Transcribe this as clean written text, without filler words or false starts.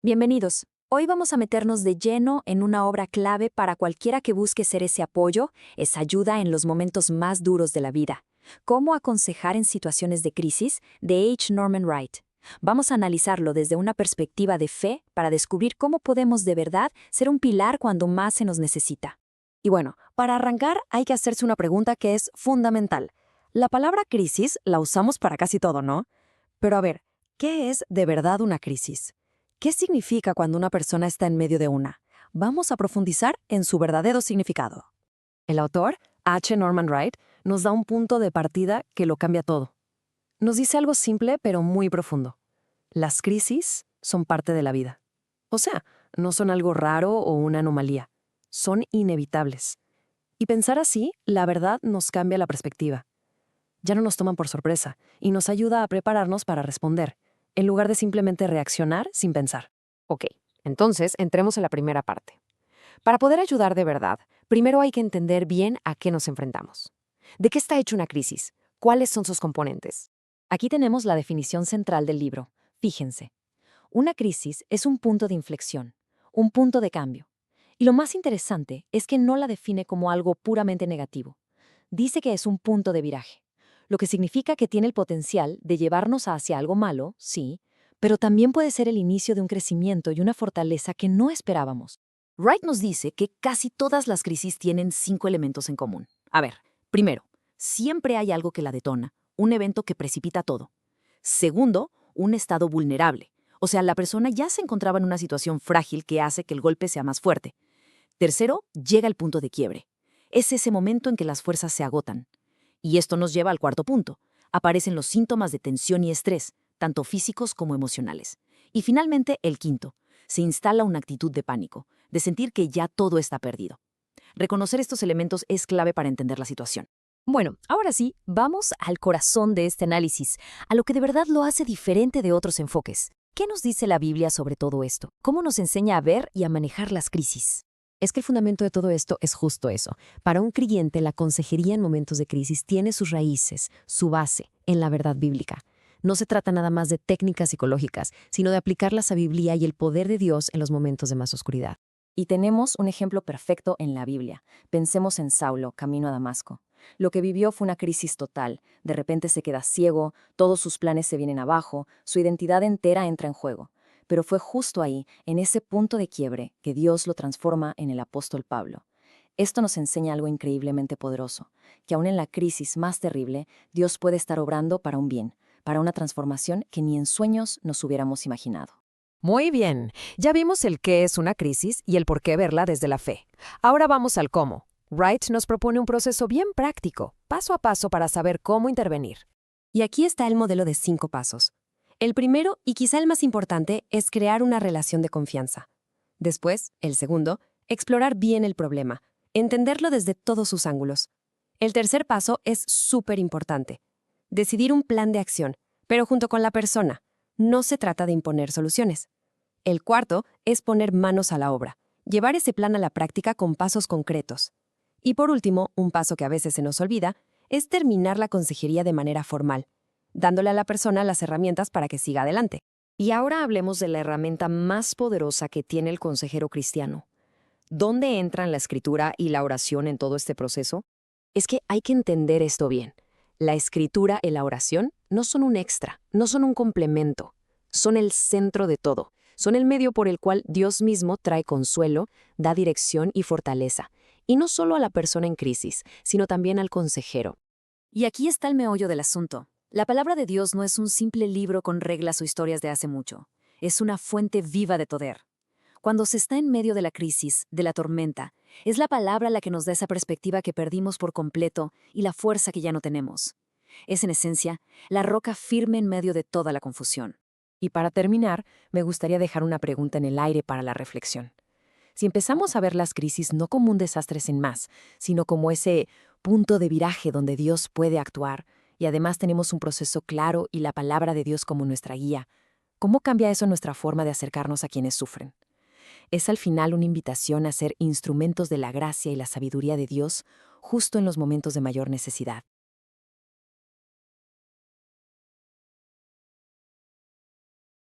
Bienvenidos. Hoy vamos a meternos de lleno en una obra clave para cualquiera que busque ser ese apoyo, esa ayuda en los momentos más duros de la vida. Cómo aconsejar en situaciones de crisis, de H. Norman Wright. Vamos a analizarlo desde una perspectiva de fe para descubrir cómo podemos de verdad ser un pilar cuando más se nos necesita. Y bueno, para arrancar hay que hacerse una pregunta que es fundamental. La palabra crisis la usamos para casi todo, ¿no? Pero a ver, ¿qué es de verdad una crisis? ¿Qué significa cuando una persona está en medio de una? Vamos a profundizar en su verdadero significado. El autor, H. Norman Wright, nos da un punto de partida que lo cambia todo. Nos dice algo simple pero muy profundo. Las crisis son parte de la vida. O sea, no son algo raro o una anomalía. Son inevitables. Y pensar así, la verdad, nos cambia la perspectiva. Ya no nos toman por sorpresa y nos ayuda a prepararnos para responder, en lugar de simplemente reaccionar sin pensar. Ok, entonces entremos en la primera parte. Para poder ayudar de verdad, primero hay que entender bien a qué nos enfrentamos. ¿De qué está hecha una crisis? ¿Cuáles son sus componentes? Aquí tenemos la definición central del libro. Fíjense. Una crisis es un punto de inflexión, un punto de cambio. Y lo más interesante es que no la define como algo puramente negativo. Dice que es un punto de viraje, lo que significa que tiene el potencial de llevarnos hacia algo malo, sí, pero también puede ser el inicio de un crecimiento y una fortaleza que no esperábamos. Wright nos dice que casi todas las crisis tienen 5 elementos en común. A ver, primero, siempre hay algo que la detona, un evento que precipita todo. Segundo, un estado vulnerable. O sea, la persona ya se encontraba en una situación frágil que hace que el golpe sea más fuerte. Tercero, llega el punto de quiebre. Es ese momento en que las fuerzas se agotan. Y esto nos lleva al cuarto punto. Aparecen los síntomas de tensión y estrés, tanto físicos como emocionales. Y finalmente, el quinto. Se instala una actitud de pánico, de sentir que ya todo está perdido. Reconocer estos elementos es clave para entender la situación. Bueno, ahora sí, vamos al corazón de este análisis, a lo que de verdad lo hace diferente de otros enfoques. ¿Qué nos dice la Biblia sobre todo esto? ¿Cómo nos enseña a ver y a manejar las crisis? Es que el fundamento de todo esto es justo eso. Para un creyente, la consejería en momentos de crisis tiene sus raíces, su base, en la verdad bíblica. No se trata nada más de técnicas psicológicas, sino de aplicar la sabiduría y el poder de Dios en los momentos de más oscuridad. Y tenemos un ejemplo perfecto en la Biblia. Pensemos en Saulo, camino a Damasco. Lo que vivió fue una crisis total. De repente se queda ciego, todos sus planes se vienen abajo, su identidad entera entra en juego. Pero fue justo ahí, en ese punto de quiebre, que Dios lo transforma en el apóstol Pablo. Esto nos enseña algo increíblemente poderoso, que aún en la crisis más terrible, Dios puede estar obrando para un bien, para una transformación que ni en sueños nos hubiéramos imaginado. Muy bien, ya vimos el qué es una crisis y el por qué verla desde la fe. Ahora vamos al cómo. Wright nos propone un proceso bien práctico, paso a paso para saber cómo intervenir. Y aquí está el modelo de 5 pasos. El primero, y quizá el más importante, es crear una relación de confianza. Después, el segundo, explorar bien el problema, entenderlo desde todos sus ángulos. El tercer paso es súper importante. Decidir un plan de acción, pero junto con la persona. No se trata de imponer soluciones. El cuarto es poner manos a la obra, llevar ese plan a la práctica con pasos concretos. Y por último, un paso que a veces se nos olvida, es terminar la consejería de manera formal, dándole a la persona las herramientas para que siga adelante. Y ahora hablemos de la herramienta más poderosa que tiene el consejero cristiano. ¿Dónde entran la escritura y la oración en todo este proceso? Es que hay que entender esto bien. La escritura y la oración no son un extra, no son un complemento, son el centro de todo. Son el medio por el cual Dios mismo trae consuelo, da dirección y fortaleza. Y no solo a la persona en crisis, sino también al consejero. Y aquí está el meollo del asunto. La palabra de Dios no es un simple libro con reglas o historias de hace mucho. Es una fuente viva de poder. Cuando se está en medio de la crisis, de la tormenta, es la palabra la que nos da esa perspectiva que perdimos por completo y la fuerza que ya no tenemos. Es, en esencia, la roca firme en medio de toda la confusión. Y para terminar, me gustaría dejar una pregunta en el aire para la reflexión. Si empezamos a ver las crisis no como un desastre sin más, sino como ese punto de viraje donde Dios puede actuar, y además tenemos un proceso claro y la palabra de Dios como nuestra guía, ¿cómo cambia eso nuestra forma de acercarnos a quienes sufren? Es al final una invitación a ser instrumentos de la gracia y la sabiduría de Dios justo en los momentos de mayor necesidad.